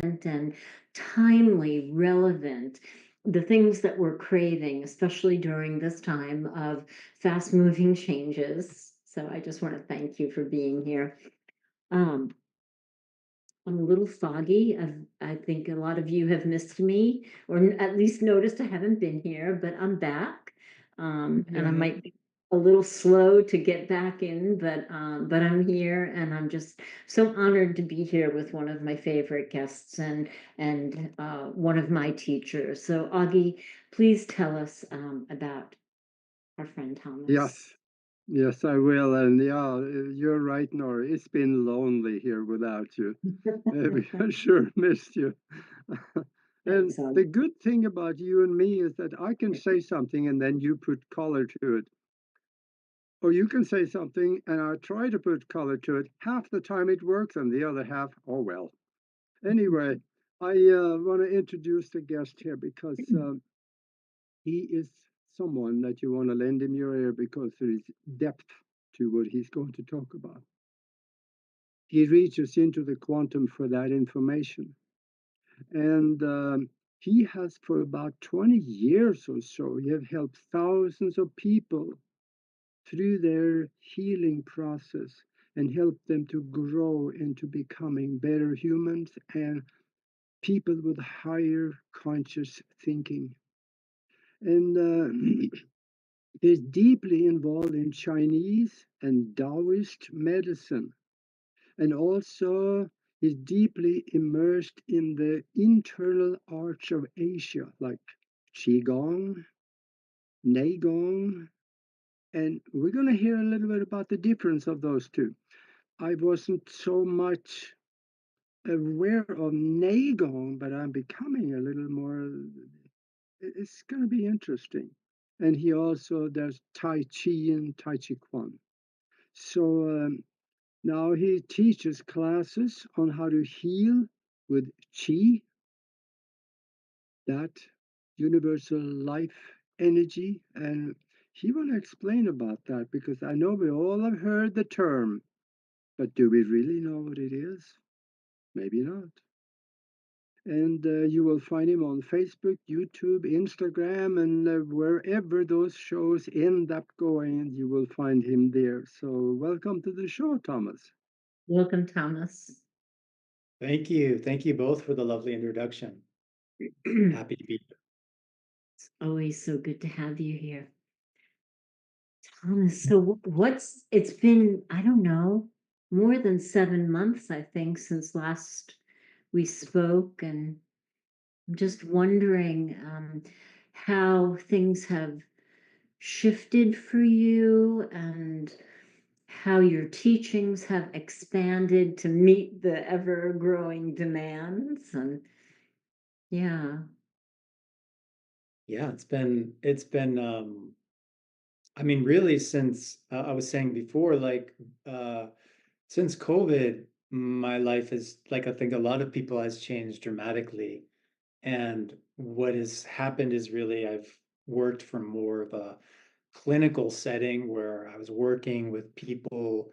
and timely, relevant, the things that we're craving, especially during this time of fast moving changes. So I just want to thank you for being here. Um, I'm a little foggy. I think a lot of you have missed me, or at least noticed I haven't been here, but I'm back. And I Yeah, might be a little slow to get back in, but I'm here, and I'm just so honored to be here with one of my favorite guests and one of my teachers. So, Augie, please tell us about our friend Thomas. yes, yes, I will. And yeah, you're right, Nori. It's been lonely here without you. I sure missed you. And Thanks, the Augie. good thing about you and me is that I can say something and then you put color to it. Or you can say something and I try to put color to it. Half the time it works, and the other half, oh well. Anyway, I want to introduce the guest here because he is someone that you want to lend him your ear because there is depth to what he's going to talk about. He reaches into the quantum for that information. And he has, for about 20 years or so, he have helped thousands of people through their healing process and helped them to grow into becoming better humans and people with higher conscious thinking. And is deeply involved in Chinese and Daoist medicine, and also is deeply immersed in the internal arts of Asia, like Qigong, Neigong, and we're going to hear a little bit about the difference of those two. I wasn't so much aware of Neigong, but I'm becoming a little more. It's going to be interesting. And he also does Tai Chi and Tai Chi Quan. So now he teaches classes on how to heal with Qi, that universal life energy. And he will explain about that because I know we all have heard the term, but do we really know what it is? Maybe not. And you will find him on Facebook, YouTube, Instagram, and wherever those shows end up going, you will find him there. So, welcome to the show, Thomas. Welcome, Thomas. Thank you. Thank you both for the lovely introduction. Happy to be here. It's always so good to have you here. Thomas, so it's been, I don't know, more than 7 months, I think, since last we spoke. And I'm just wondering how things have shifted for you and how your teachings have expanded to meet the ever growing demands. And yeah. Yeah, it's been I mean, really since I was saying before, like since COVID, my life is like I think a lot of people has changed dramatically. And what has happened is really I've worked from more of a clinical setting where I was working with people,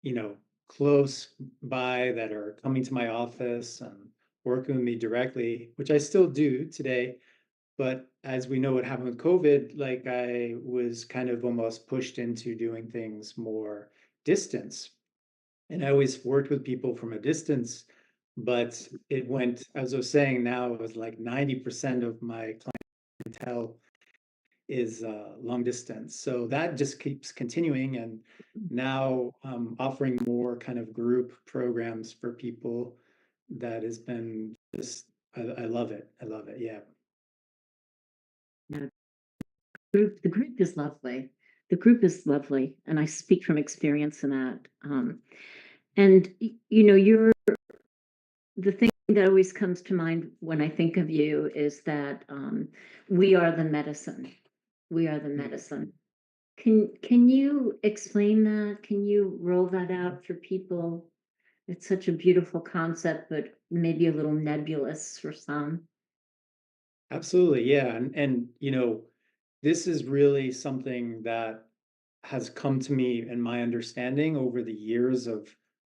you know, close by that are coming to my office and working with me directly, which I still do today. But as we know what happened with COVID, like I was kind of almost pushed into doing things more distance. And I always worked with people from a distance, but it went, as I was saying, now it was like 90% of my clientele is long distance. So that just keeps continuing. And now offering more kind of group programs for people that has been just, I love it. I love it. Yeah. No, the group is lovely. The group is lovely, and I speak from experience in that. And you're the thing that always comes to mind when I think of you is that we are the medicine. We are the medicine. Can you explain that? Can you roll that out for people? It's such a beautiful concept, but maybe a little nebulous for some. Absolutely, yeah, and this is really something that has come to me in my understanding over the years of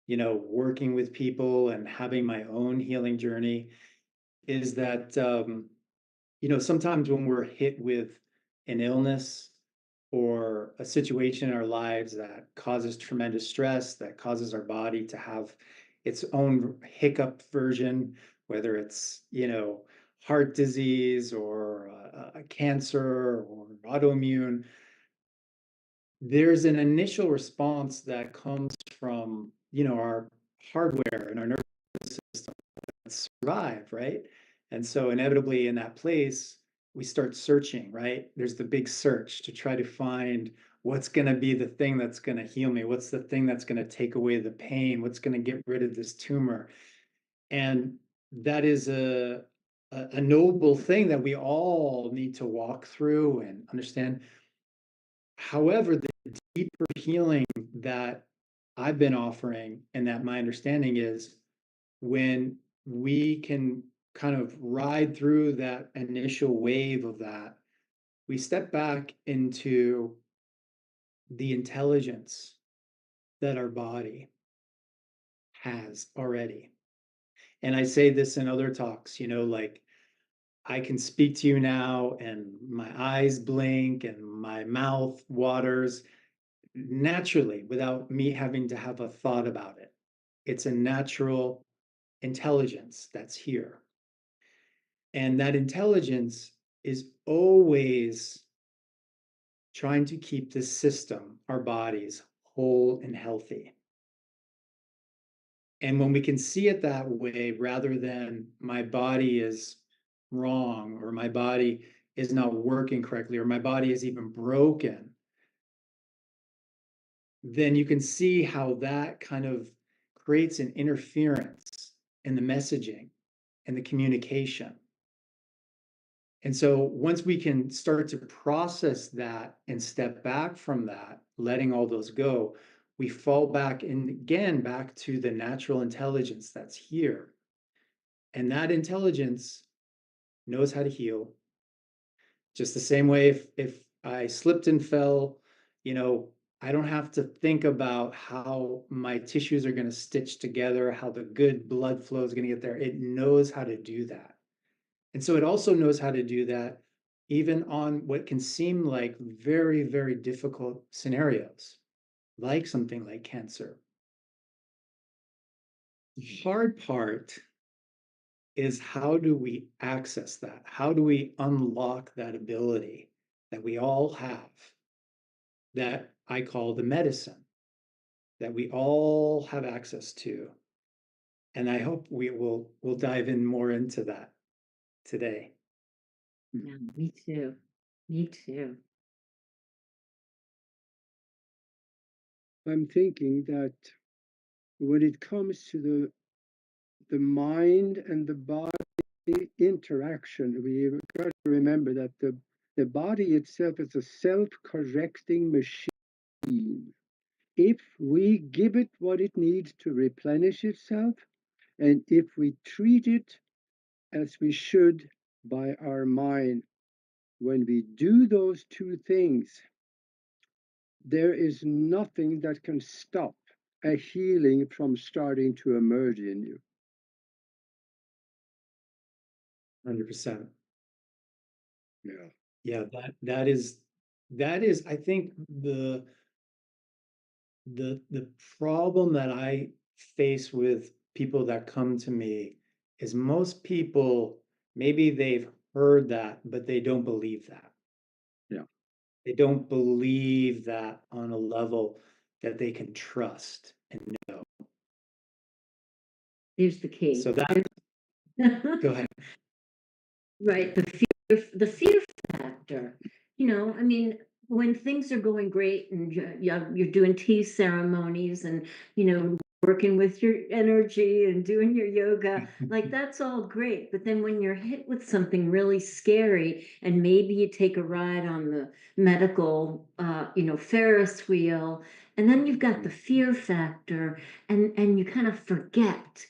working with people and having my own healing journey is that, sometimes when we're hit with an illness or a situation in our lives that causes tremendous stress, that causes our body to have its own hiccup version, whether it's, heart disease or a cancer or autoimmune, there's an initial response that comes from, our hardware and our nervous system to survive, right? And so inevitably in that place, we start searching, right? There's the big search to try to find what's going to be the thing that's going to heal me. What's the thing that's going to take away the pain? What's going to get rid of this tumor? And that is a noble thing that we all need to walk through and understand. However, the deeper healing that I've been offering and that my understanding is when we can kind of ride through that initial wave of that, we step back into the intelligence that our body has already. And I say this in other talks, like I can speak to you now and my eyes blink and my mouth waters naturally without me having to have a thought about it. It's a natural intelligence that's here. And that intelligence is always trying to keep this system, our bodies, whole and healthy. And when we can see it that way, rather than my body is wrong, or my body is not working correctly, or my body is even broken, then you can see how that kind of creates an interference in the messaging and the communication. And so once we can start to process that and step back from that, letting all those go, we fall back and again back to the natural intelligence that's here. And that intelligence knows how to heal. Just the same way if I slipped and fell, I don't have to think about how my tissues are going to stitch together, how the good blood flow is going to get there. It knows how to do that. And so it also knows how to do that even on what can seem like very, very difficult scenarios, like something like cancer. The hard part is how do we access that? How do we unlock that ability that we all have that I call the medicine that we all have access to? And I hope we'll dive in more into that today. Yeah, me too. Me too. I'm thinking that when it comes to the mind and the body interaction, we've got to remember that the body itself is a self-correcting machine. If we give it what it needs to replenish itself, and if we treat it as we should by our mind, when we do those two things, there is nothing that can stop a healing from starting to emerge in you. 100%. Yeah. Yeah, that is I think the problem that I face with people that come to me is most people, maybe they've heard that, but they don't believe that. Yeah. They don't believe that on a level that they can trust and know. Here's the key. So that, go ahead. Right, the fear factor. I mean, when things are going great and you're doing tea ceremonies and working with your energy and doing your yoga, like that's all great. But then when you're hit with something really scary and maybe you take a ride on the medical, Ferris wheel, and then you've got the fear factor, and you kind of forget.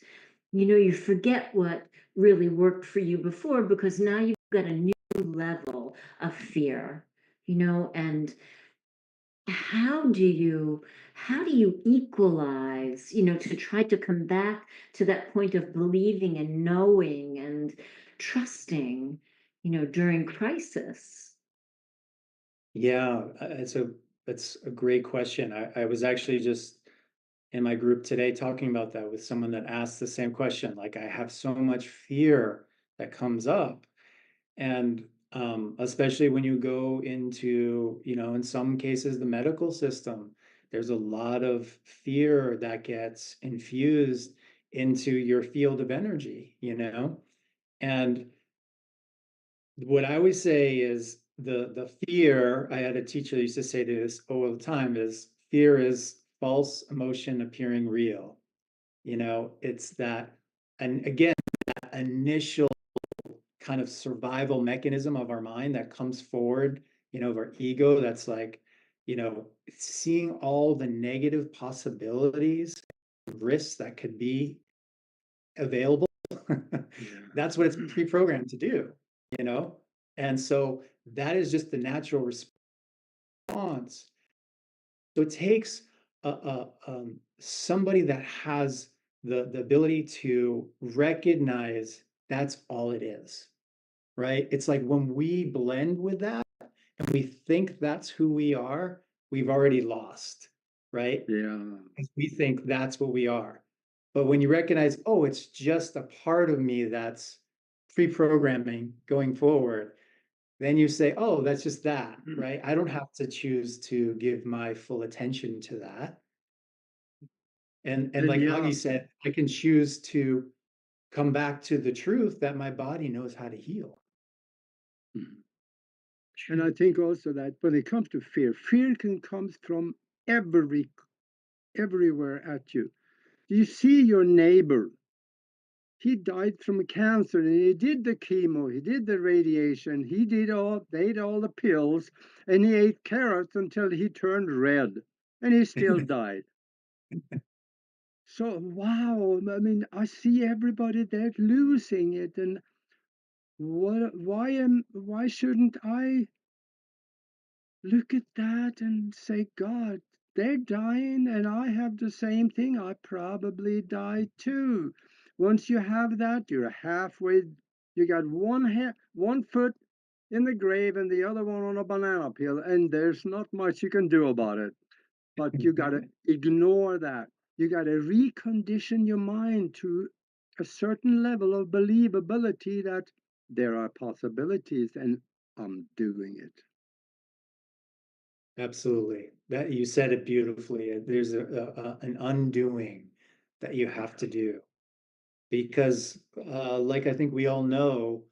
You forget what really worked for you before because now you've got a new level of fear, and how do you how do you equalize, to try to come back to that point of believing and knowing and trusting, during crisis? Yeah, it's a great question. I was actually just in my group today talking about that with someone that asked the same question. Like, I have so much fear that comes up. And especially when you go into, in some cases, the medical system, there's a lot of fear that gets infused into your field of energy. And what I always say is the fear, I had a teacher that used to say this all the time, is fear is false emotion appearing real. It's that, and again, that initial kind of survival mechanism of our mind that comes forward, of our ego, that's like, seeing all the negative possibilities, risks that could be available. Yeah. That's what it's pre-programmed to do, you know? And so that is just the natural response. So it takes somebody that has the ability to recognize that's all it is, right? It's like when we blend with that and we think that's who we are, we've already lost, right? Yeah. 'Cause we think that's what we are. But when you recognize, oh, it's just a part of me that's pre-programming going forward, then you say, oh, that's just that, right? I don't have to choose to give my full attention to that. And And like yeah, Aage said, I can choose to come back to the truth that my body knows how to heal. and I think also that when it comes to fear, fear can come from every everywhere at you. You see your neighbor. He died from cancer and he did the chemo, he did the radiation, they ate all the pills, and he ate carrots until he turned red, and he still died. So wow, I mean, I see everybody there losing it, and why shouldn't I look at that and say, God, they're dying and I have the same thing. I probably die too. Once you have that, you're halfway. You got one foot in the grave and the other one on a banana peel, and there's not much you can do about it. But you got to ignore that. You got to recondition your mind to a certain level of believability that there are possibilities and I'm doing it. Absolutely. That you said it beautifully. There's an undoing that you have to do because, like I think we all know,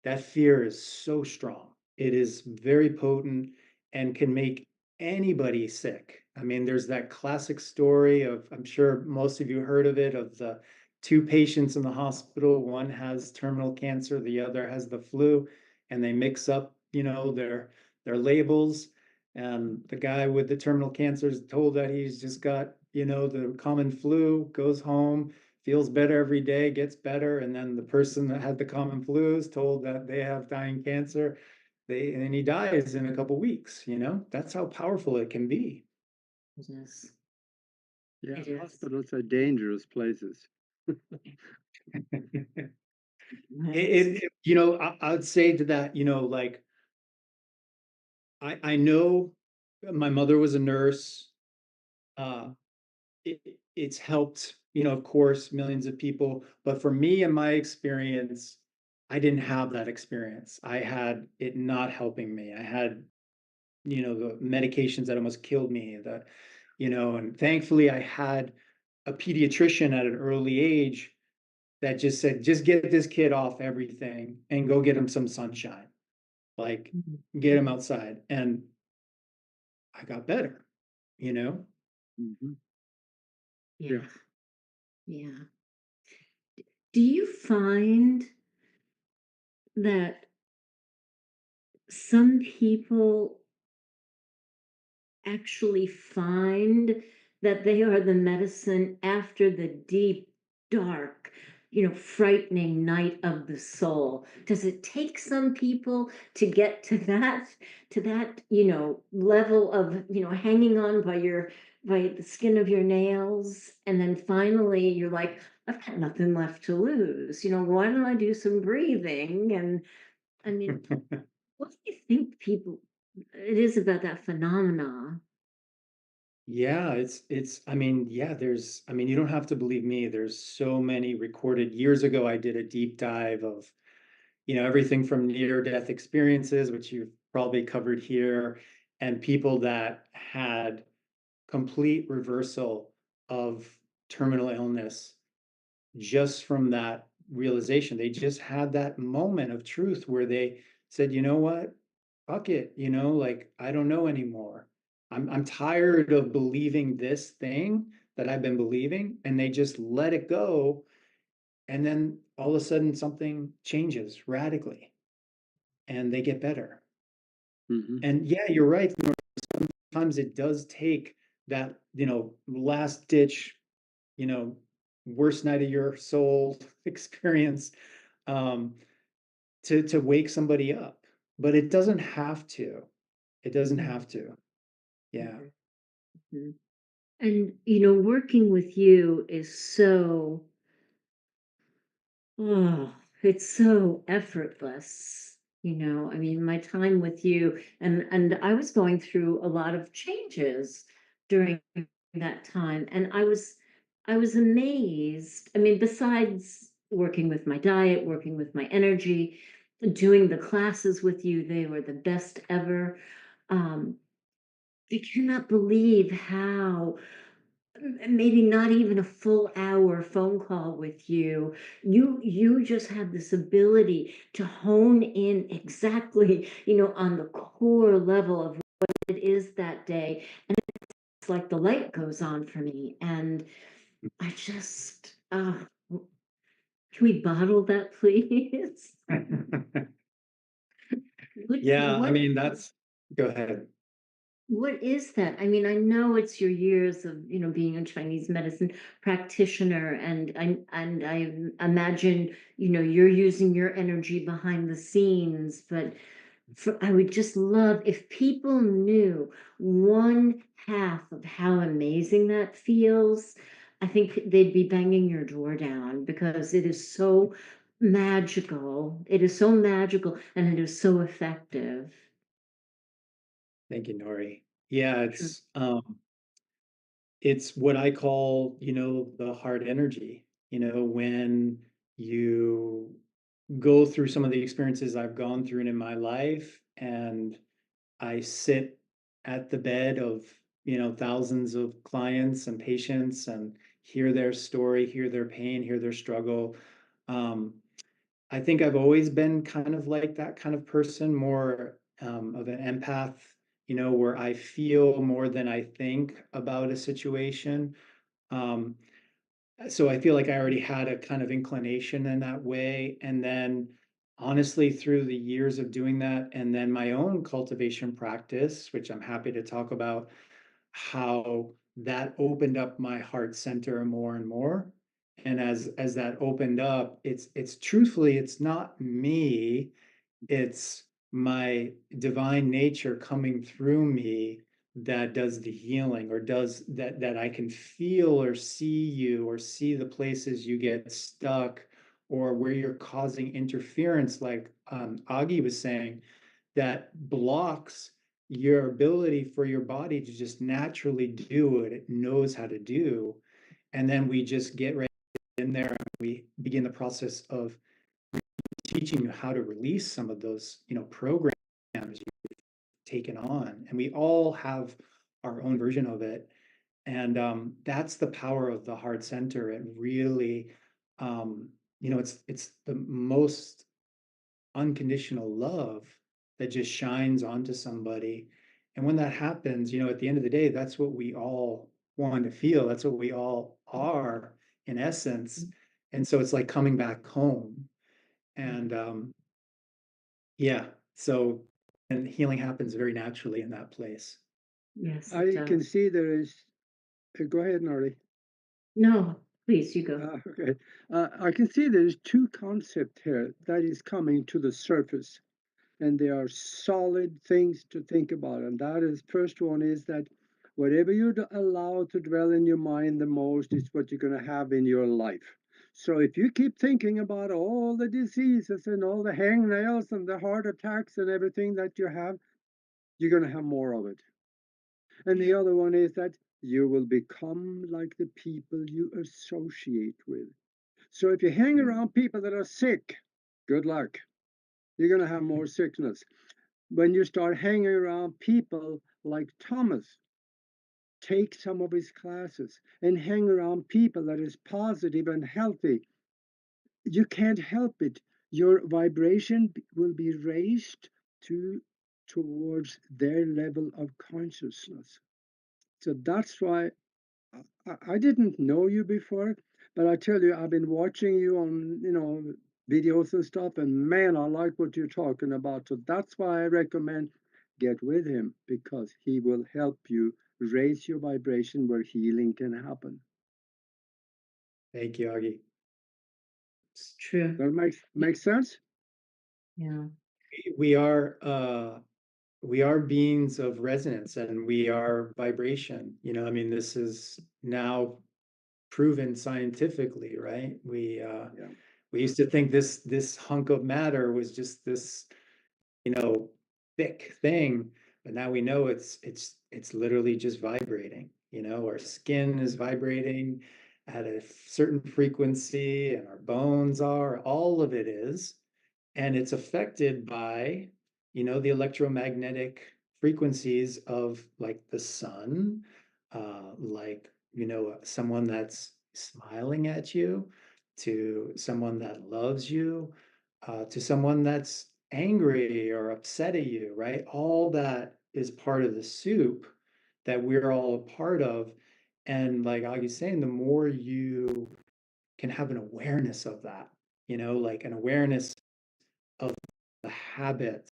that fear is so strong. It is very potent and can make anybody sick. I mean, there's that classic story of, I'm sure most of you heard of it, of the two patients in the hospital. One has terminal cancer, the other has the flu, and they mix up, their labels. And the guy with the terminal cancer is told that he's just got, the common flu, goes home, feels better every day, gets better, and then the person that had the common flu is told that they have dying cancer, and he dies in a couple weeks. That's how powerful it can be. It is. Yeah, It is. hospitals are dangerous places. it, Yes. it, I would say to that, like I know my mother was a nurse. Uh, it's helped, of course, millions of people. But for me, in my experience, I didn't have that experience. I had it not helping me. I had, the medications that almost killed me. And thankfully, I had a pediatrician at an early age that just said, just get this kid off everything and go get him some sunshine, like Mhm. get him outside. And I got better, you know? Mhm. Yeah. Yeah. Yeah. Do you find that some people actually find that they are the medicine after the deep, dark frightening night of the soul. Does it take some people to get to that level of, hanging on by the skin of your nails, and then finally you're like, I've got nothing left to lose. Why don't I do some breathing? And I mean, what do you think people it is about that phenomena? Yeah, I mean, yeah, I mean, you don't have to believe me. There's so many recorded. Years ago, I did a deep dive of, everything from near-death experiences, which you've probably covered here, and people that had complete reversal of terminal illness just from that realization. They just had that moment of truth where they said, you know what? Fuck it, like I don't know anymore. I'm tired of believing this thing that I've been believing, and they just let it go. And then all of a sudden something changes radically and they get better. Hmm. And yeah, you're right. Sometimes it does take that, last ditch, you know, worst night of your soul experience, um, to wake somebody up. But it doesn't have to. It doesn't have to. Yeah. Mhm, mhm. And working with you is so, oh, it's so effortless. I mean, my time with you, and I was going through a lot of changes during that time, and I was amazed. I mean, besides working with my diet, working with my energy, doing the classes with you, they were the best ever. Um, I cannot believe how maybe not even a full hour phone call with you, you just have this ability to hone in exactly, on the core level of what it is that day. And it's like the light goes on for me, and I just can we bottle that, please? what Yeah, I what mean, go ahead. What is that? I mean, I know it's your years of, being a Chinese medicine practitioner, and I imagine, you're using your energy behind the scenes, but I would just love if people knew one half of how amazing that feels. I think they'd be banging your door down because it is so magical. It is so magical and it is so effective. Thank you, Nori. Yeah, Sure. it's what I call, the heart energy. When you go through some of the experiences I've gone through in my life, and I sit at the bed of, thousands of clients and patients and hear their story, hear their pain, hear their struggle. Um, I think I've always been kind of like that kind of person, more of an empath, where I feel more than I think about a situation. Um, so I feel like I already had a kind of inclination in that way. And then honestly, through the years of doing that, and then my own cultivation practice, which I'm happy to talk about, how that opened up my heart center more and more. And as that opened up, it's truthfully, it's not me, it's my divine nature coming through me that does the healing, or does that I can feel or see you, or see the places you get stuck, or where you're causing interference, like Aage was saying, that blocks your ability for your body to just naturally do what it knows how to do. And then we just get right in there and we begin the process of teaching you how to release some of those, programs you've taken on. And we all have our own version of it. And that's the power of the heart center. It really, it's the most unconditional love that just shines onto somebody. And when that happens, at the end of the day, that's what we all want to feel. That's what we all are in essence. And so it's like coming back home. And yeah, so and healing happens very naturally in that place. Yes, it I can does. see there is. Go ahead, Nori. No, Please, you go. Okay. I can see there's two concepts here that is coming to the surface, and they are solid things to think about. And that is, first one is that whatever you allow to dwell in your mind the most is what you're going to have in your life. So if you keep thinking about all the diseases and all the hangnails and the heart attacks and everything that you have, you're going to have more of it. And the other one is that you will become like the people you associate with. So if you hang around people that are sick, good luck. You're going to have more sickness. When you start hanging around people like Thomas, take some of his classes and hang around people that is positive and healthy. You can't help it. Your vibration will be raised to towards their level of consciousness. So that's why I didn't know you before, but I tell you, I've been watching you on, videos and stuff, and man, I like what you're talking about. So that's why I recommend get with him because he will help you raise your vibration where healing can happen. Thank you, Aage. True. That makes sense? Yeah. We are beings of resonance and we are vibration. I mean, this is now proven scientifically, right? Yeah. We used to think this hunk of matter was just this, thick thing, but now we know it's literally just vibrating. Our skin is vibrating at a certain frequency, and our bones are, all of it is, and it's affected by, the electromagnetic frequencies of like the sun, like, someone that's smiling at you, to someone that loves you, to someone that's angry or upset at you, right? All that is part of the soup that we're all a part of. And like Augie's saying, the more you can have an awareness of that, like an awareness of the habits,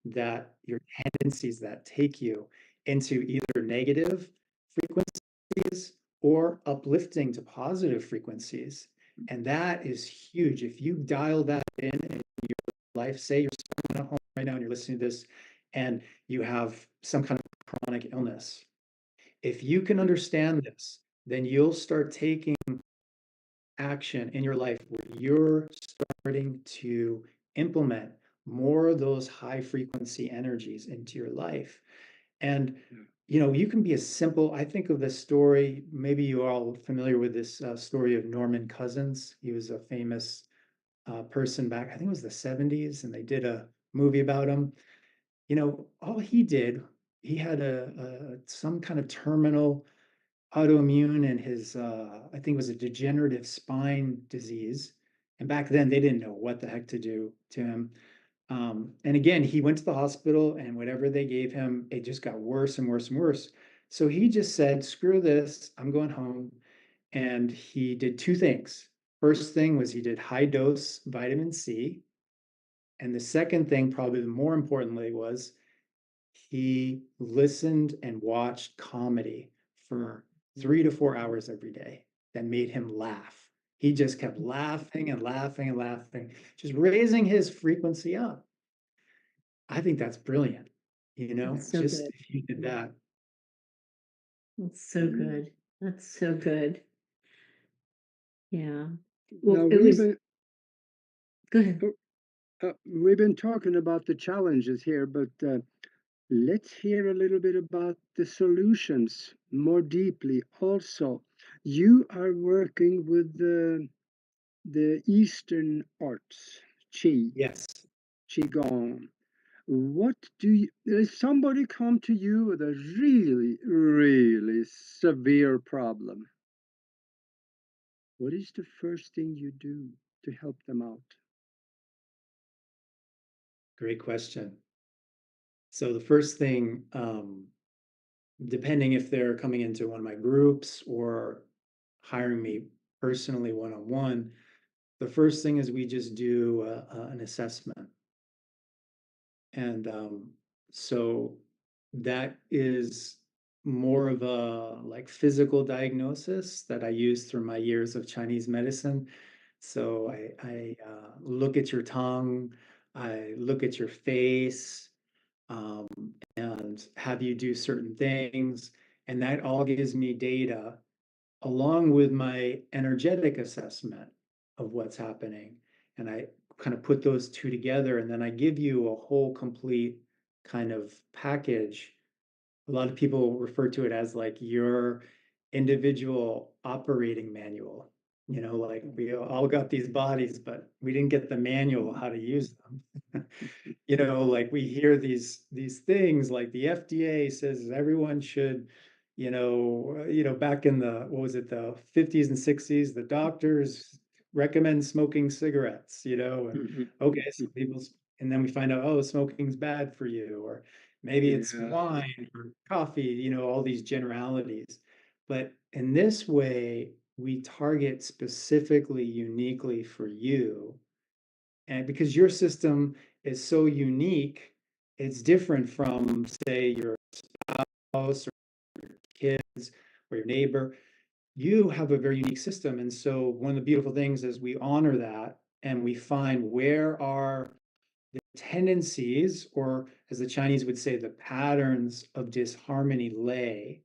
that your tendencies that take you into either negative frequencies or uplifting to positive frequencies. And that is huge. If you dial that in your life, say you're someone at home right now and you're listening to this and you have some kind of chronic illness, if you can understand this, then you'll start taking action in your life where you're starting to implement more of those high frequency energies into your life. And you can be a simple, I think of this story, maybe you're all familiar with this story of Norman Cousins. He was a famous person back, I think it was the 70s, and they did a movie about him. All he did, he had some kind of terminal autoimmune and his I think it was a degenerative spine disease. And back then they didn't know what the heck to do to him. And again, he went to the hospital and whatever they gave him, it just got worse and worse and worse. So he just said, screw this, I'm going home. And he did two things. First thing was he did high dose vitamin C. And the second thing, probably the more importantly, was he listened and watched comedy for 3 to 4 hours every day that made him laugh. He just kept laughing and laughing and laughing, just raising his frequency up. I think that's brilliant. That's so Just good. if you did that. That's so good. That's so good. Yeah. Now Well, it was, go ahead. we've been talking about the challenges here, but let's hear a little bit about the solutions more deeply. Also, you are working with the Eastern arts, Yes. Qigong. What do you, if somebody come to you with a really, really severe problem, what is the first thing you do to help them out? Great question. So the first thing, depending if they're coming into one of my groups or hiring me personally one-on-one, the first thing is we just do an assessment. And so that is more of a like physical diagnosis that I use through my years of Chinese medicine. So I look at your tongue, I look at your face, um, and have you do certain things, and that all gives me data along with my energetic assessment of what's happening. And I kind of put those two together, and then I give you a whole complete kind of package. A lot of people refer to it as like your individual operating manual. You know, like we all got these bodies, but we didn't get the manual how to use them. You know, like we hear these things like the FDA says everyone should, back in the what was it, the 50s and 60s, the doctors recommend smoking cigarettes, and Mhm. okay, so and then we find out, oh, smoking's bad for you, or maybe it's Yeah. wine or coffee, all these generalities. But in this way, we target specifically, uniquely for you. And because your system is so unique, it's different from, say, your spouse or kids or your neighbor. You have a very unique system. And so one of the beautiful things is we honor that and we find where are the tendencies, or as the Chinese would say, the patterns of disharmony lay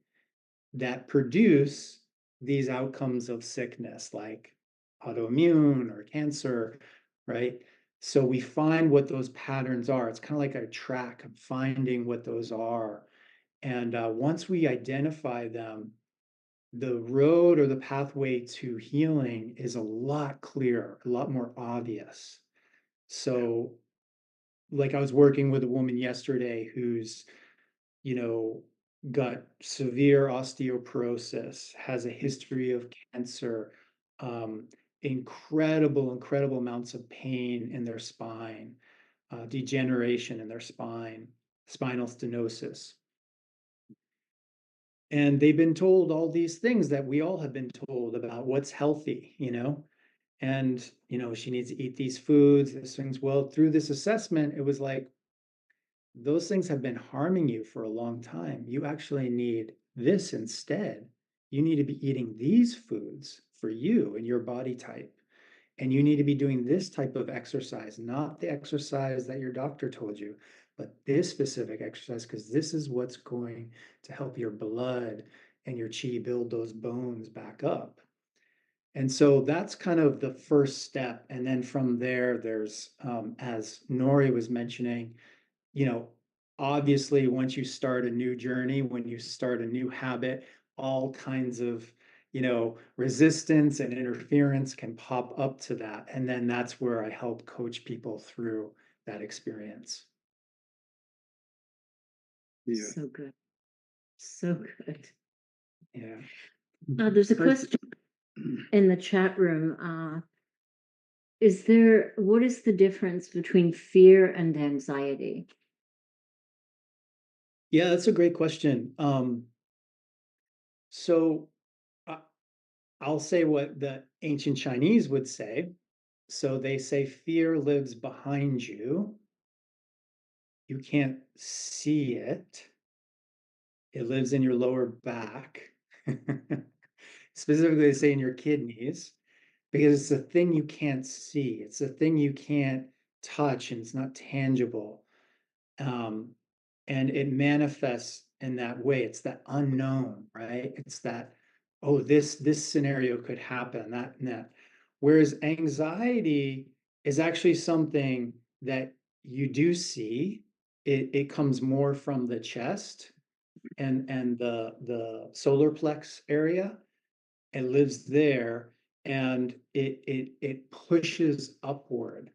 that produce these outcomes of sickness, like autoimmune or cancer, right? So we find what those patterns are. It's kind of like a track of finding what those are. And once we identify them, the road or the pathway to healing is a lot clearer, a lot more obvious. So, like I was working with a woman yesterday who's you know, got severe osteoporosis, has a history of cancer, incredible amounts of pain in their spine, degeneration in their spine, spinal stenosis. And they've been told all these things that we all have been told about what's healthy, and, she needs to eat these foods, these things. Well, through this assessment, it was like, those things have been harming you for a long time. You actually need this instead. You need to be eating these foods for you and your body type. And you need to be doing this type of exercise, not the exercise that your doctor told you, but this specific exercise, because this is what's going to help your blood and your chi build those bones back up. And so that's kind of the first step. And then from there, there's, as Nori was mentioning, you know, obviously, once you start a new journey, when you start a new habit, all kinds of, resistance and interference can pop up to that. And then that's where I help coach people through that experience. Yeah. So good. So good. Yeah. There's a Thank question in the chat room. What is the difference between fear and anxiety? Yeah, that's a great question. So uh, I'll say what the ancient Chinese would say. So they say fear lives behind you. You can't see it. It lives in your lower back. Specifically, they say in your kidneys, because it's a thing you can't see. It's a thing you can't touch, and it's not tangible. Um, and it manifests in that way. It's that unknown, right? It's that, oh, this scenario could happen, that and that. Whereas anxiety is actually something that you do see. It comes more from the chest and the solar plex area. It lives there, and it pushes upward.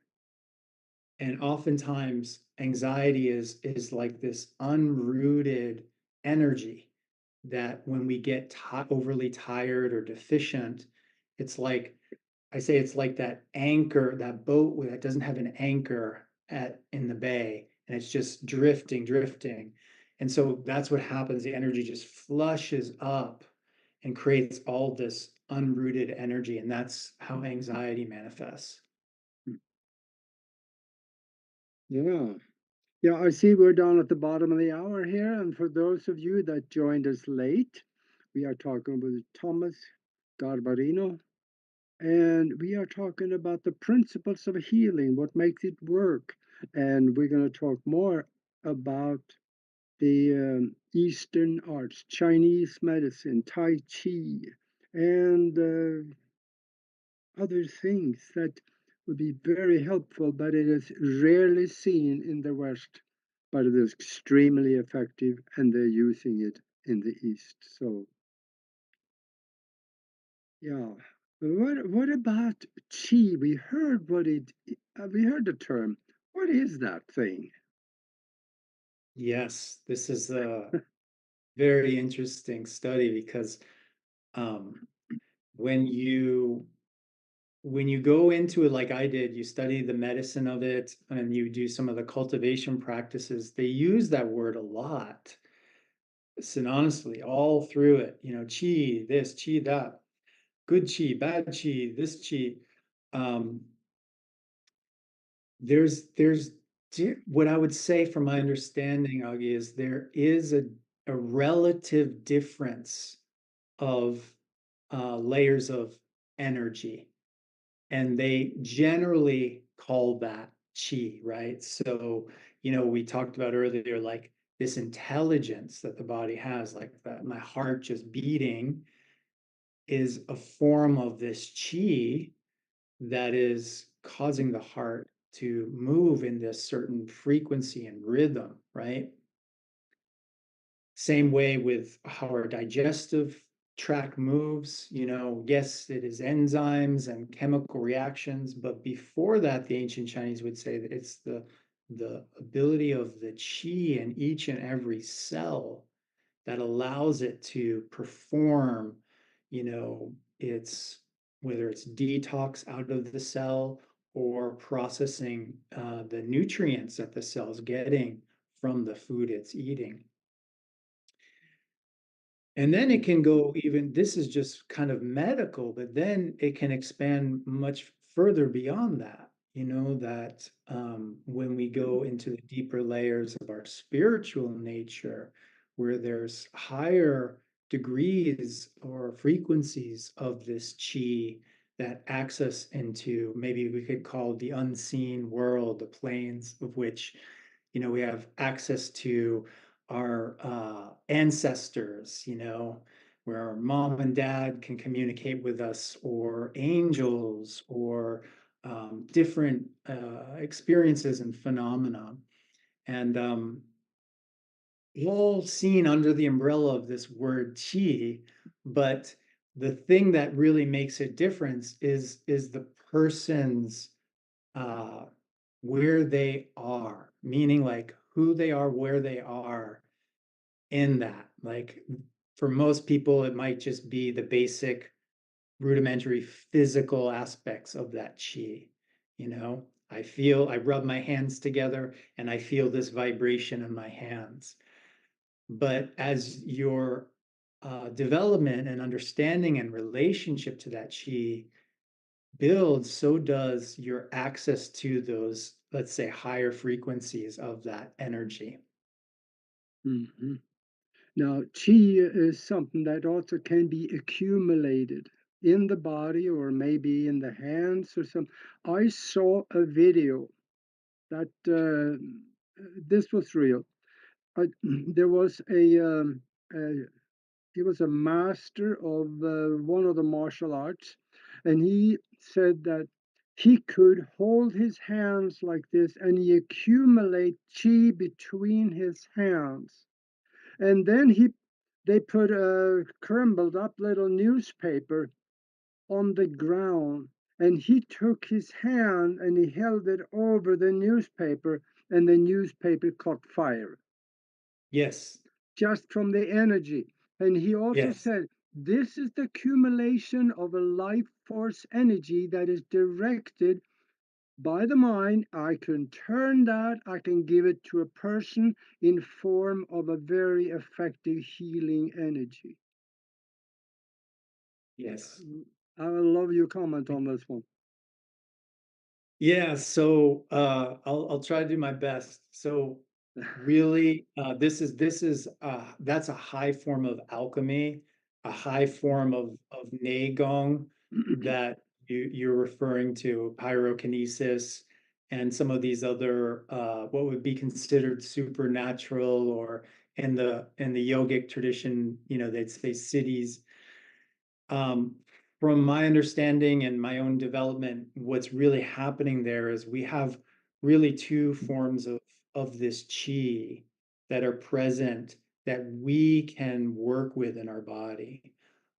And oftentimes anxiety is like this unrooted energy that when we get overly tired or deficient, it's like, I say, it's like that anchor, that boat that doesn't have an anchor in the bay, and it's just drifting. And so that's what happens. The energy just flushes up and creates all this unrooted energy, and that's how anxiety manifests. Yeah. Yeah, I see we're down at the bottom of the hour here. And for those of you that joined us late, we are talking with Thomas Garbarino, and we are talking about the principles of healing, what makes it work. And we're going to talk more about the Eastern arts, Chinese medicine, Tai Chi, and other things that would be very helpful, but it is rarely seen in the West. But it is extremely effective, and they're using it in the East. So, yeah. What about Qi? We heard the term. What is that thing? Yes, this is a very interesting study because um, when you when you go into it like I did, you study the medicine of it and you do some of the cultivation practices, they use that word a lot synonymously all through it. Chi this, chi that, good chi, bad chi, this chi. Um, there's what I would say from my understanding, Augie, is there is a relative difference of layers of energy, and they generally call that chi, right? So, we talked about earlier, like this intelligence that the body has, like that, my heart just beating is a form of this chi that is causing the heart to move in this certain frequency and rhythm, right? Same way with how our digestive tract moves. Yes, it is enzymes and chemical reactions, but before that, the ancient Chinese would say that it's the ability of the qi in each and every cell that allows it to perform, its whether it's detox out of the cell or processing the nutrients that the cell's getting from the food it's eating. And then it can go even, this is just kind of medical, but then it can expand much further beyond that. That when we go into the deeper layers of our spiritual nature, where there's higher degrees or frequencies of this chi that access into, maybe we could call the unseen world, the planes of which we have access to our ancestors, where our mom and dad can communicate with us, or angels, or different experiences and phenomena. And all seen under the umbrella of this word chi. But the thing that really makes a difference is the person's uh, where they are, meaning like who they are, where they are in that. Like for most people, it might just be the basic rudimentary physical aspects of that chi. I rub my hands together and I feel this vibration in my hands. But as your development and understanding and relationship to that chi builds, so does your access to those, let's say, higher frequencies of that energy. Mhm. Now, chi is something that also can be accumulated in the body or maybe in the hands or something. I saw a video that this was real. There was a he was a master of one of the martial arts, and he said that he could hold his hands like this and he accumulate chi between his hands. And then they put a crumbled up little newspaper on the ground, and he took his hand and he held it over the newspaper, and the newspaper caught fire Yes, just from the energy. And he also yes, said, this is the accumulation of a life force energy that is directed by the mind. I can turn that, I can give it to a person in form of a very effective healing energy. yes. I will love your comment on this one. Yeah, so I'll try to do my best. So really, that's a high form of alchemy, a high form of Neigong that you're referring to, pyrokinesis, and some of these other what would be considered supernatural, or in the yogic tradition, they'd say cities. Um, from my understanding and my own development, what's really happening there is we have really two forms of this chi that are present that we can work with in our body.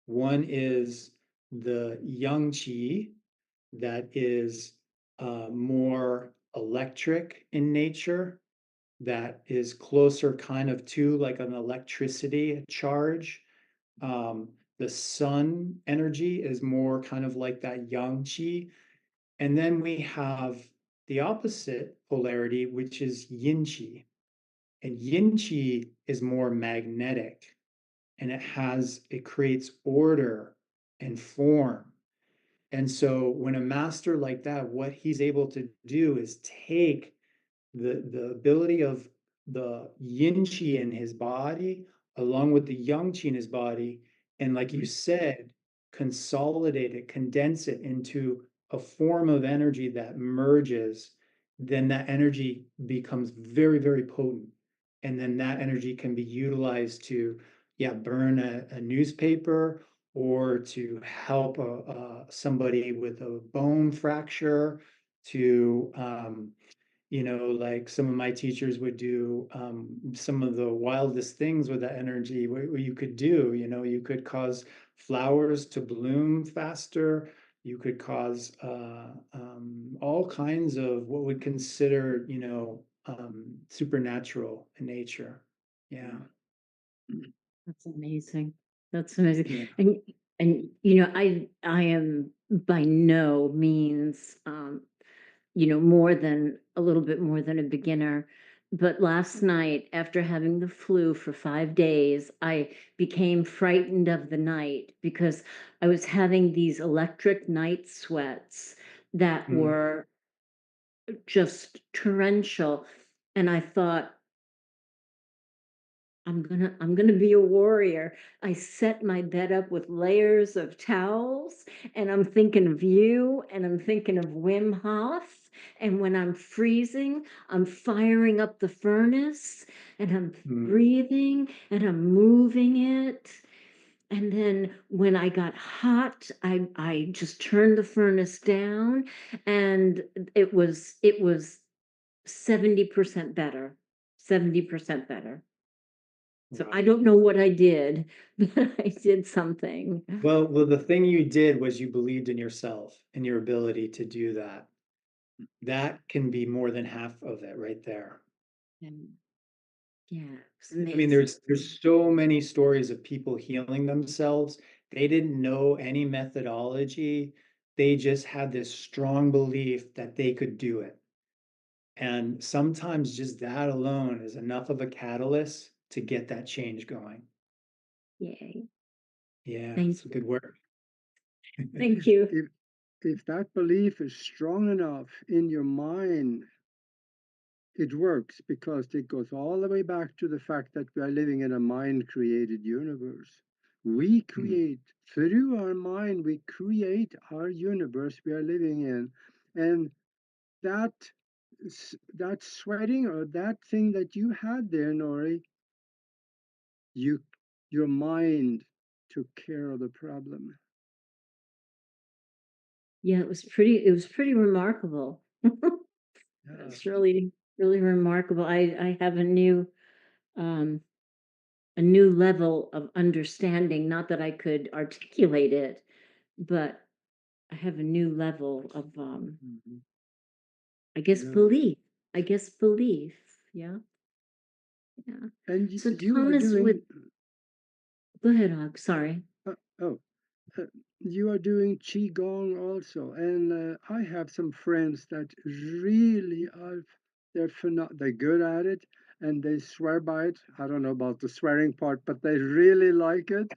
One is the yang chi that is more electric in nature, that is closer kind of to like an electricity, a charge. The sun energy is more kind of like that yang qi. And then we have the opposite polarity, which is yin qi. And yin qi is more magnetic, and it creates order and form. And so when a master like that, what he's able to do is take the ability of the yin qi in his body along with the yang qi in his body, and like you said, consolidate it, condense it into a form of energy that merges. Then that energy becomes very, very potent, and then that energy can be utilized to, yeah, burn a newspaper, or to help somebody with a bone fracture, to like some of my teachers would do some of the wildest things with that energy. What you could do, you could cause flowers to bloom faster. You could cause all kinds of what we consider, supernatural in nature. Yeah. That's amazing. That's amazing. Yeah. And I am by no means more than a little bit more than a beginner. But last night, after having the flu for 5 days, I became frightened of the night because I was having these electric night sweats that Mm. were just torrential. And I thought, I'm gonna be a warrior. I set my bed up with layers of towels, and I'm thinking of you, and I'm thinking of Wim Hof. And when I'm freezing, I'm firing up the furnace, and I'm Mm. breathing, and I'm moving it. And then when I got hot, I just turned the furnace down, and it was 70% better. 70% better. So I Wow. don't know what I did, but I did something. Well, the thing you did was you believed in yourself and your ability to do that. That can be more than half of it right there. And yeah, it was I mean, amazing. there's so many stories of people healing themselves. They didn't know any methodology. They just had this strong belief that they could do it. And sometimes just that alone is enough of a catalyst to get that change going. Yay. Yeah, Thank it's a you. good work. Thank if you. if if that belief is strong enough in your mind, it works because it goes all the way back to the fact that we are living in a mind created universe. We Mm. create through our mind, we create our universe we are living in. And that that sweating or that thing that you had there, Nori, you your mind took care of the problem. Yeah, it was pretty remarkable. Yeah. It's really, really remarkable. I have um a new level of understanding, not that I could articulate it, but I have a new level of Mhm. I guess Yeah. belief. I guess belief. Yeah. Yeah. And So you are Thomas, with doing go ahead, Og, sorry. oh, uh, you are doing Qigong also. And I have some friends that really are, they're good at it and they swear by it. I don't know about the swearing part, but they really like it.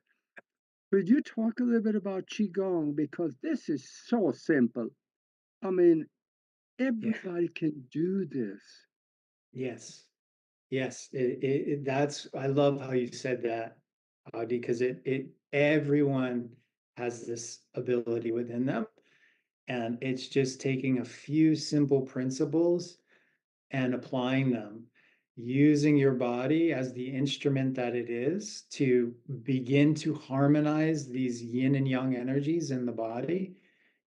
Could you talk a little bit about Qigong? Because this is so simple. I mean, Yeah. everybody can do this. Yes. Yes, that's, I love how you said that, because everyone has this ability within them. And it's just taking a few simple principles and applying them, using your body as the instrument that it is to begin to harmonize these yin and yang energies in the body.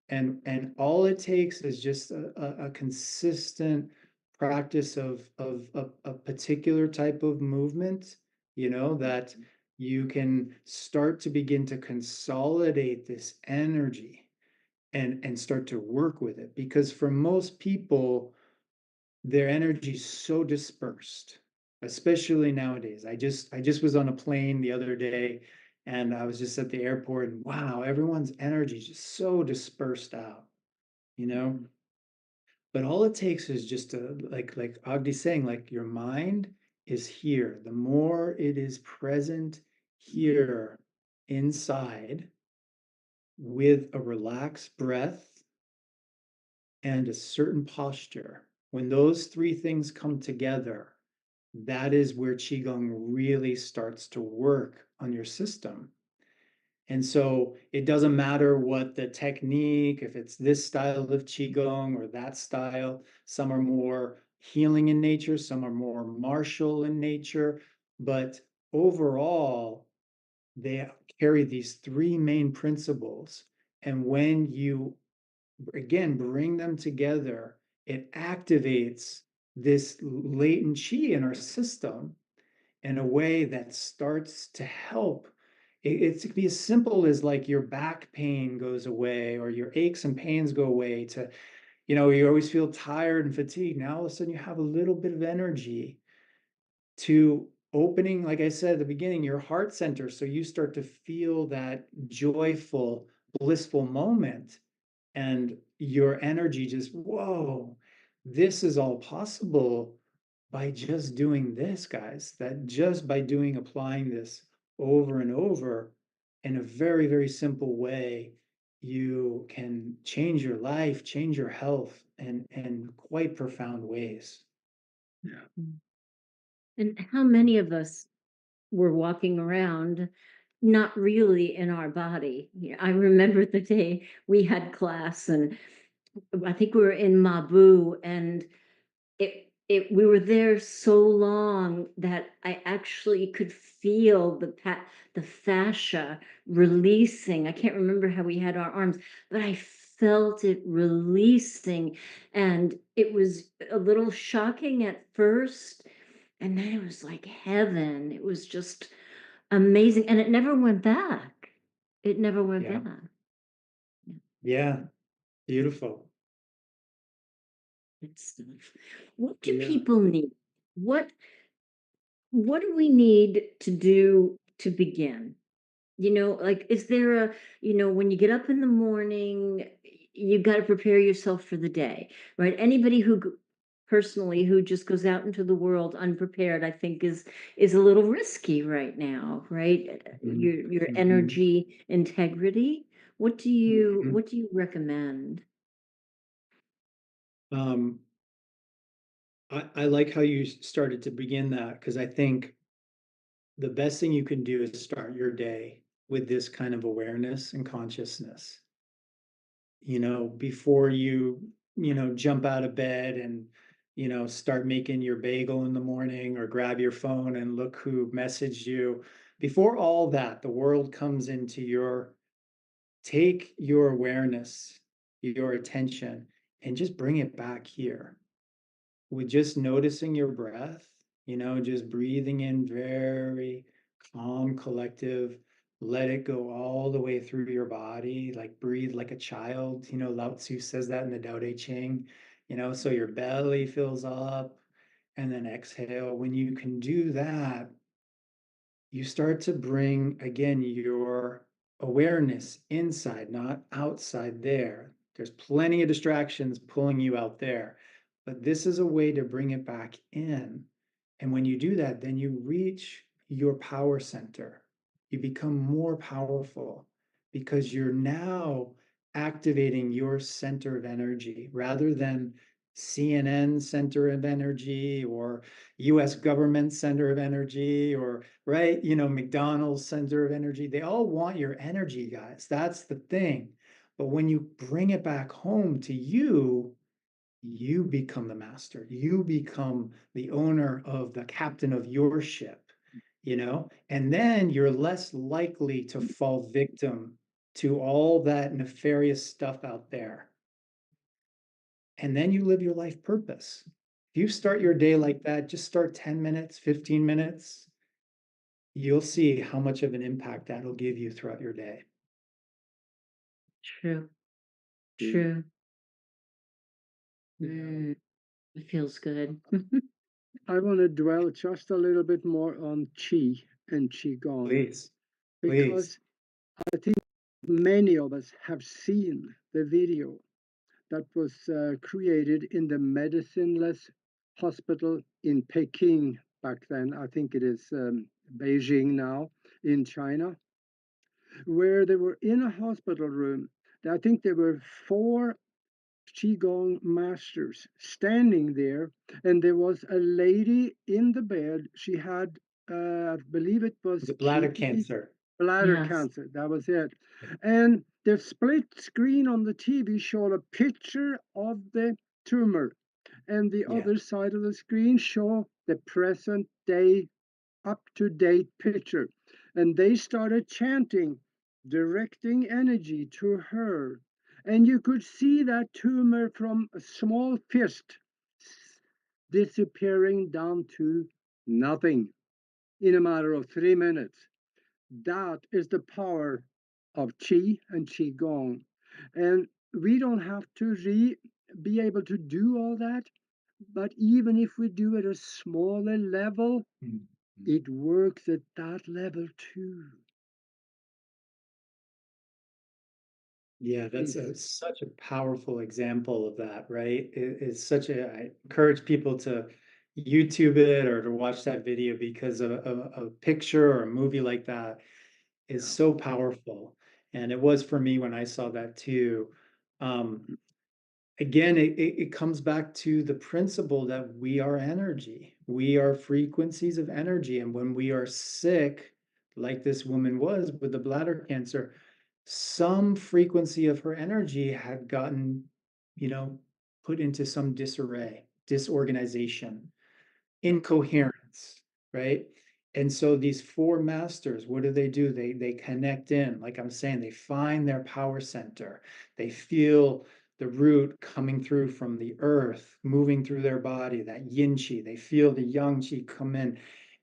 And all it takes is just a consistent practice of a particular type of movement, that you can start to begin to consolidate this energy and start to work with it. Because for most people, their energy is so dispersed, especially nowadays. I just was on a plane the other day, and I was just at the airport, and wow, everyone's energy is just so dispersed out, you know? But all it takes is just a, like Agdi's saying, like, your mind is here. The more it is present here inside with a relaxed breath and a certain posture, when those three things come together, that is where Qigong really starts to work on your system. And so it doesn't matter what the technique, if it's this style of Qigong or that style, some are more healing in nature, some are more martial in nature, but overall, they carry these three main principles. And when you, again, bring them together, it activates this latent chi in our system in a way that starts to help. It could be as simple as like your back pain goes away or your aches and pains go away to, you always feel tired and fatigued. Now all of a sudden you have a little bit of energy to opening, like I said at the beginning, your heart center. So you start to feel that joyful, blissful moment, and your energy just, whoa, this is all possible by just doing this, guys. That just by applying this over and over in a very, very simple way, you can change your life, change your health in quite profound ways. Yeah. And how many of us were walking around not really in our body? Yeah, I remember the day we had class, and I think we were in Mabu, and we were there so long that I actually could feel the fascia releasing. I can't remember how we had our arms, but I felt it releasing, and it was a little shocking at first, and then it was like heaven. It was just amazing, and it never went back. It never went Yeah. back. Yeah. Beautiful. Good stuff. What do Yeah. people need? What what do we need to do to begin? Like, is there when you get up in the morning, you got to prepare yourself for the day, right? Anybody personally who just goes out into the world unprepared, I think is a little risky right now, right? Your Mhm. energy integrity. Mhm. What do you recommend? Um, I like how you started to begin that, because I think the best thing you can do is start your day with this kind of awareness and consciousness, before you jump out of bed and, start making your bagel in the morning or grab your phone and look who messaged you. Before all that, the world comes into take your awareness, your attention, and just bring it back here with just noticing your breath, just breathing in very calm, collective, let it go all the way through your body, like breathe like a child. Lao Tzu says that in the Tao Te Ching, so your belly fills up and then exhale. When you can do that, you start to bring again your awareness inside, not outside there. There's plenty of distractions pulling you out there, but this is a way to bring it back in. And when you do that, then you reach your power center. You become more powerful because you're now activating your center of energy rather than CNN center of energy or US government center of energy or right, McDonald's center of energy. They all want your energy, guys. That's the thing. But when you bring it back home to you, you become the master. You become the owner of the captain of your ship, and then you're less likely to fall victim to all that nefarious stuff out there. And then you live your life purpose. If you start your day like that, just start 10 minutes, 15 minutes, you'll see how much of an impact that'll give you throughout your day. True. Yeah. True. Yeah. Mm, it feels good. I want to dwell just a little bit more on Qi and Qigong Please, please. because I think many of us have seen the video that was created in the medicineless hospital in Peking back then. I think it is Beijing now in China, where they were in a hospital room. I think there were four Qigong masters standing there, and there was a lady in the bed. She had, I believe it was The bladder kidney, cancer. bladder Yes. cancer. That was it. And the split screen on the TV showed a picture of the tumor, and the Yeah. other side of the screen showed the present day up to date picture. And they started chanting, directing energy to her. And you could see that tumor from a small fist disappearing down to nothing in a matter of 3 minutes. That is the power of Qi and Qigong. And we don't have to be able to do all that. But even if we do it at a smaller level, Mhm. it works at that level too. Yeah, that's It's, such a powerful example of that, right? It's such I encourage people to YouTube it or to watch that video because a picture or a movie like that is yeah, so powerful. And it was for me when I saw that too. Um, Again, it comes back to the principle that we are energy. We are frequencies of energy. And when we are sick, like this woman was with the bladder cancer, some frequency of her energy had gotten, you know, put into some disarray, disorganization, incoherence, right? And so these four masters, what do? They connect in, like I'm saying, they find their power center. They feel the root coming through from the earth, moving through their body, that yin qi. They feel the yang qi come in.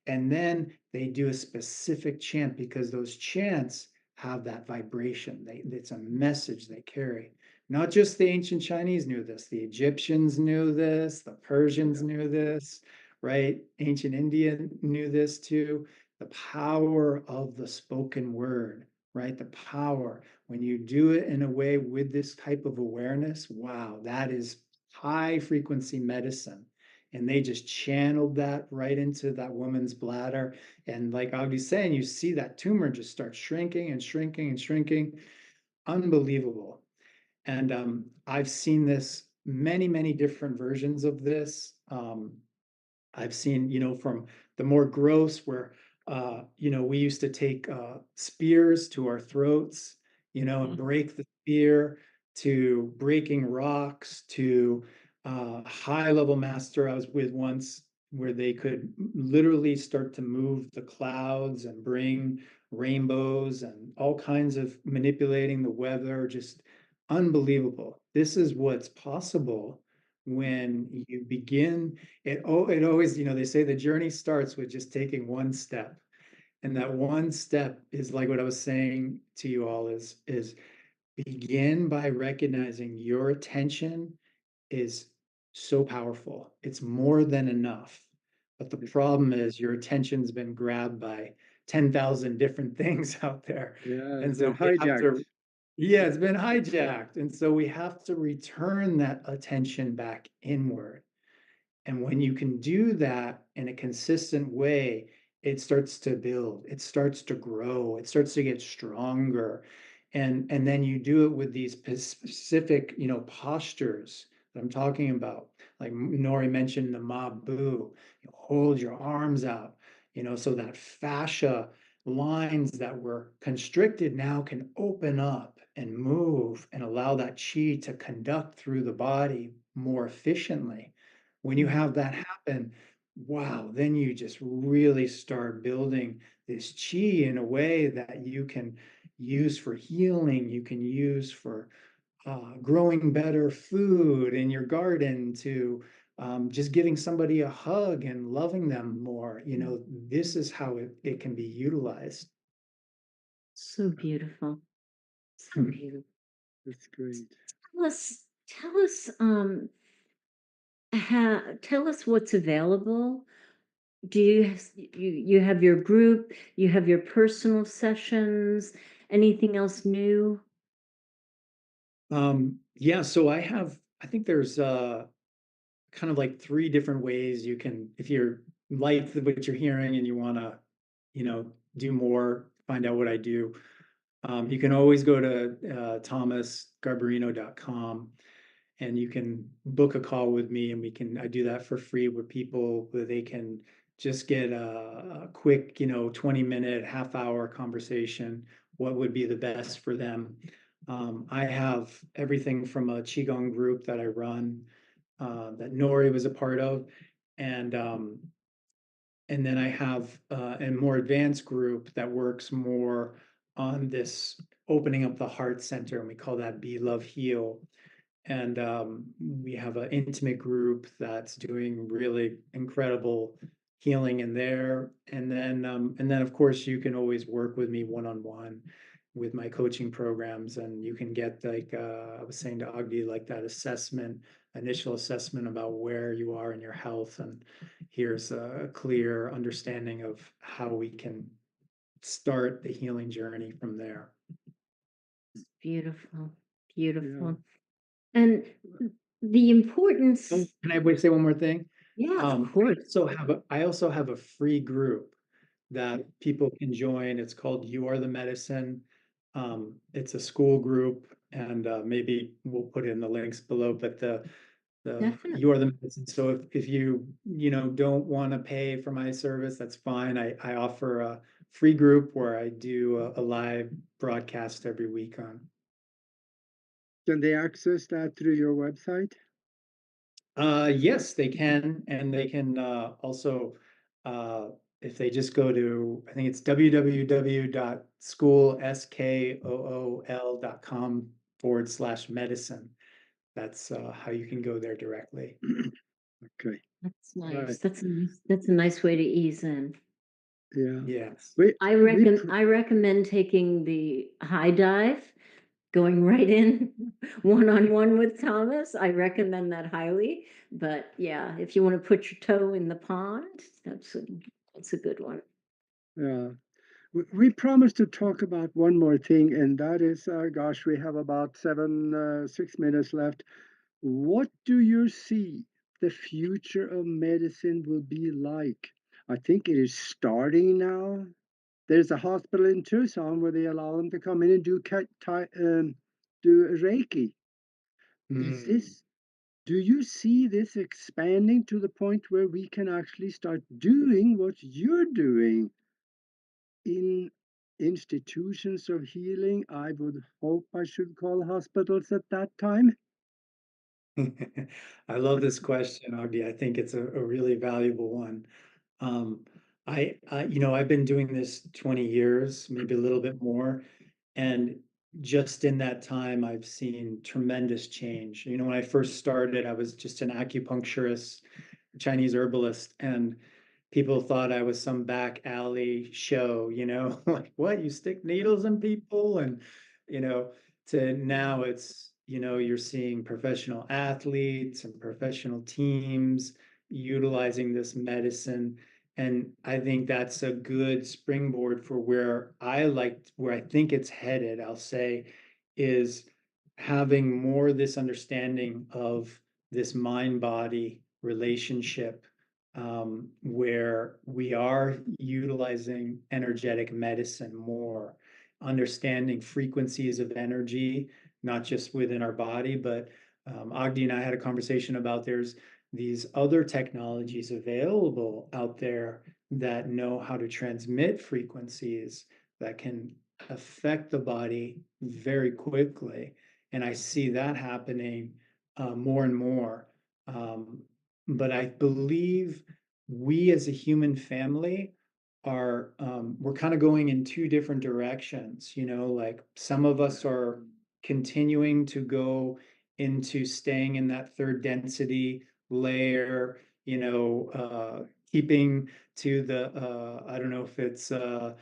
And then they do a specific chant because those chants have that vibration. It's a message they carry. Not just the ancient Chinese knew this, the Egyptians knew this, the Persians yeah, knew this, right? Ancient India knew this too. The power of the spoken word, right? The power. When you do it in a way with this type of awareness, wow, that is high frequency medicine. And they just channeled that right into that woman's bladder. And like I was saying, you see that tumor just start shrinking and shrinking and shrinking. Unbelievable. And I've seen this many, many different versions of this. I've seen, from the more gross where, we used to take spears to our throats, and break the spear to breaking rocks to high level master I was with once where they could literally start to move the clouds and bring rainbows and all kinds of manipulating the weather, just unbelievable. This is what's possible when you begin it always, they say the journey starts with just taking one step. And that one step is like what I was saying to you all is begin by recognizing your attention is so powerful. It's more than enough. But the problem is your attention's been grabbed by 10,000 different things out there. yeah, it's And been so we have hijacked. to, yeah, it's been hijacked. And so we have to return that attention back inward. And when you can do that in a consistent way, it starts to build, it starts to grow, it starts to get stronger. And then you do it with these specific, postures that I'm talking about. Like Nori mentioned the ma bu, you hold your arms out, so that fascia lines that were constricted now can open up and move and allow that chi to conduct through the body more efficiently. When you have that happen, wow, then you just really start building this chi in a way that you can use for healing, you can use for growing better food in your garden, to just giving somebody a hug and loving them more. This is how it can be utilized. So beautiful. So Hmm. beautiful. That's great. Tell us, tell us what's available. Do you have your group, you have your personal sessions, anything else new? Yeah, so I think there's kind of like three different ways you can, if you're like what you're hearing and you want to, do more, find out what I do. You can always go to thomasgarbarino.com, and you can book a call with me, and I do that for free with people where they can just get a quick, 20-minute, half-hour conversation, what would be the best for them. I have everything from a Qigong group that I run, that Nori was a part of, and and then I have a more advanced group that works more on this opening up the heart center, and we call that Be Love Heal. And we have an intimate group that's doing really incredible healing in there. And then of course you can always work with me one-on-one with my coaching programs, and you can get, like I was saying to Aage, like that initial assessment about where you are in your health, and here's a clear understanding of how we can start the healing journey from there. Beautiful, Yeah. beautiful. And the Oh, importance, can I say one more thing? yeah, of I course, also have a free group that people can join. It's called You Are the Medicine. It's a school group, and maybe we'll put in the links below. But the You definitely. Are the Medicine. So if you don't want to pay for my service, that's fine. I offer a free group where I do a live broadcast every week on. Can they access that through your website? Yes, they can, and they can also, uh, if they just go to, I think it's www.school.com/medicine. That's how you can go there directly. Okay. That's nice. Right. That's a nice way to ease in. Yeah. Yes. We we pr- I recommend taking the high dive, going right in one-on-one with Thomas. I recommend that highly. But yeah, if you want to put your toe in the pond, that's a good one. yeah. We promised to talk about one more thing, and that is, gosh, we have about 6 minutes left. What do you see the future of medicine will be like? I think it is starting now. There's a hospital in Tucson where they allow them to come in and do Reiki. Is Mm. this? Do you see this expanding to the point where we can actually start doing what you're doing in institutions of healing? I would hope I should call hospitals at that time. I love this question, Audie. I think it's a really valuable one. Um, I've been doing this 20 years, maybe a little bit more. And just in that time, I've seen tremendous change. When I first started, I was just an acupuncturist, Chinese herbalist, and people thought I was some back alley show, like, what, you stick needles in people? And, you know, to now it's, you're seeing professional athletes and professional teams utilizing this medicine. And I think that's a good springboard for where I think it's headed, I'll say, is having more this understanding of this mind body relationship, where we are utilizing energetic medicine more, understanding frequencies of energy, not just within our body, but Agdi and I had a conversation about there's these other technologies available out there that know how to transmit frequencies that can affect the body very quickly. And I see that happening more and more. But I believe we as a human family are we're kind of going in two different directions, you know, like some of us are continuing to go into staying in that third density layer, you know, keeping to the I don't know if it's um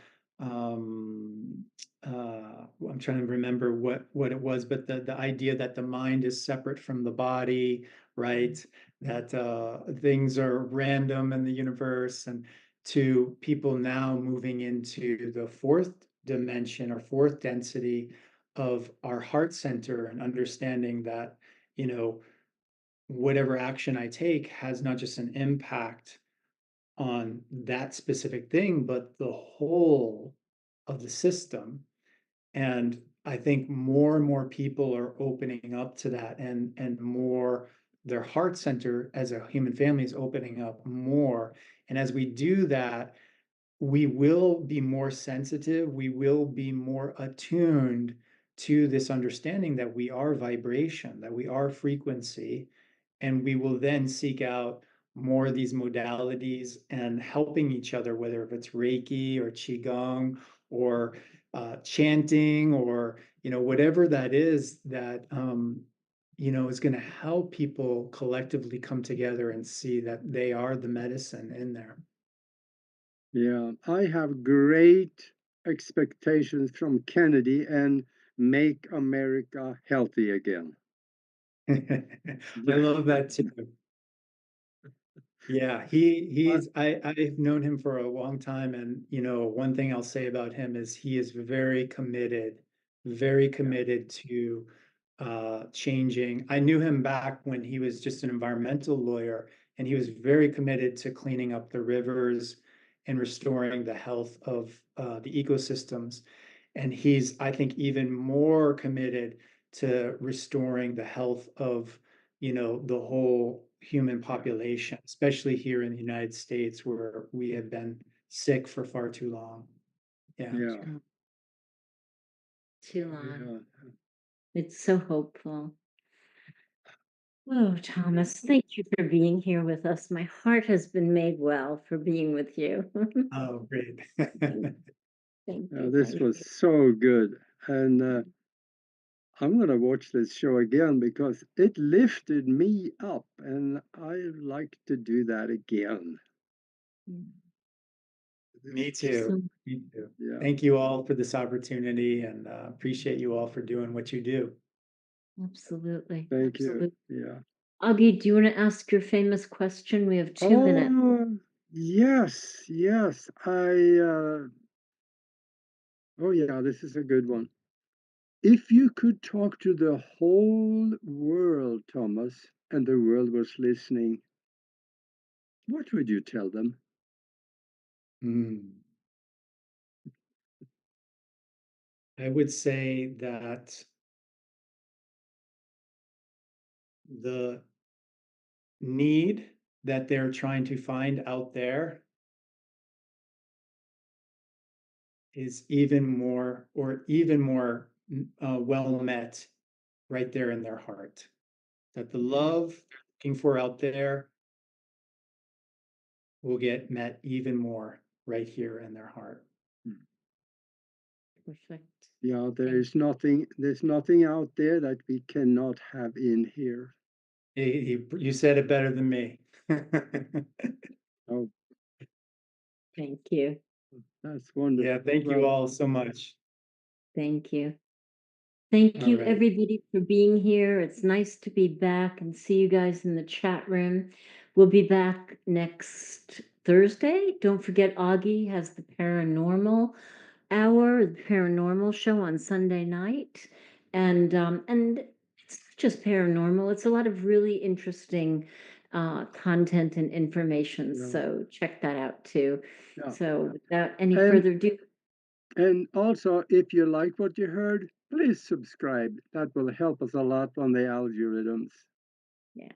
I'm trying to remember what it was, but the idea that the mind is separate from the body, right? That things are random in the universe, and to people now moving into the fourth dimension or fourth density of our heart center and understanding that, you know, whatever action I take has not just an impact on that specific thing, but the whole of the system. And I think more and more people are opening up to that, and more their heart center as a human family is opening up more. And as we do that, we will be more sensitive, we will be more attuned to this understanding that we are vibration, that we are frequency, and we will then seek out more of these modalities and helping each other, whether if it's Reiki or Qigong or chanting, or you know, whatever that is that you know, is going to help people collectively come together and see that they are the medicine in there. Yeah, I have great expectations from Kennedy and make America healthy again. I love that too. Yeah, I've known him for a long time, and you know, one thing I'll say about him is he is very Yeah, committed to changing. I knew him back when he was just an environmental lawyer, and he was very committed to cleaning up the rivers and restoring the health of the ecosystems. And he's, I think, even more committed to restoring the health of, you know, the whole human yeah, population, especially here in the United States where we have been sick for far too long. Yeah. yeah, Oh, too long. yeah. It's so hopeful. Oh, Thomas, thank you for being here with us. My heart has been made well for being with you. Oh, great. Thank Yeah, you. this Thank was you. so good. And I'm going to watch this show again because it lifted me up, and I like to do that again. Mm, Me thank you so too. much. Me too. Yeah, Thank you all for this opportunity, and appreciate you all for doing what you do. Absolutely. thank you. Absolutely. Yeah. Augie, do you want to ask your famous question? We have 2 minutes. Oh, yes, yes. Oh, yeah, this is a good one. If you could talk to the whole world, Thomas, and the world was listening, what would you tell them? Mm. I would say that the need that they're trying to find out there is even more well met right there in their heart. That the love they're looking for out there will get met even more right here in their heart. Hmm. Perfect. Yeah, Thank there's nothing out there that we cannot have in here. You said it better than me. Oh, thank you. that's Yeah, wonderful. thank you Well, all so much. Thank you. Thank All you, right. everybody, for being here. It's nice to be back and see you guys in the chat room. We'll be back next Thursday. Don't forget, Augie has the paranormal hour, the paranormal show on Sunday night, and it's not just paranormal. It's a lot of really interesting content and information. yeah, So check that out too. yeah. So without any And further ado, And also, if you like what you heard, please subscribe. That will help us a lot on the algorithms. Yeah.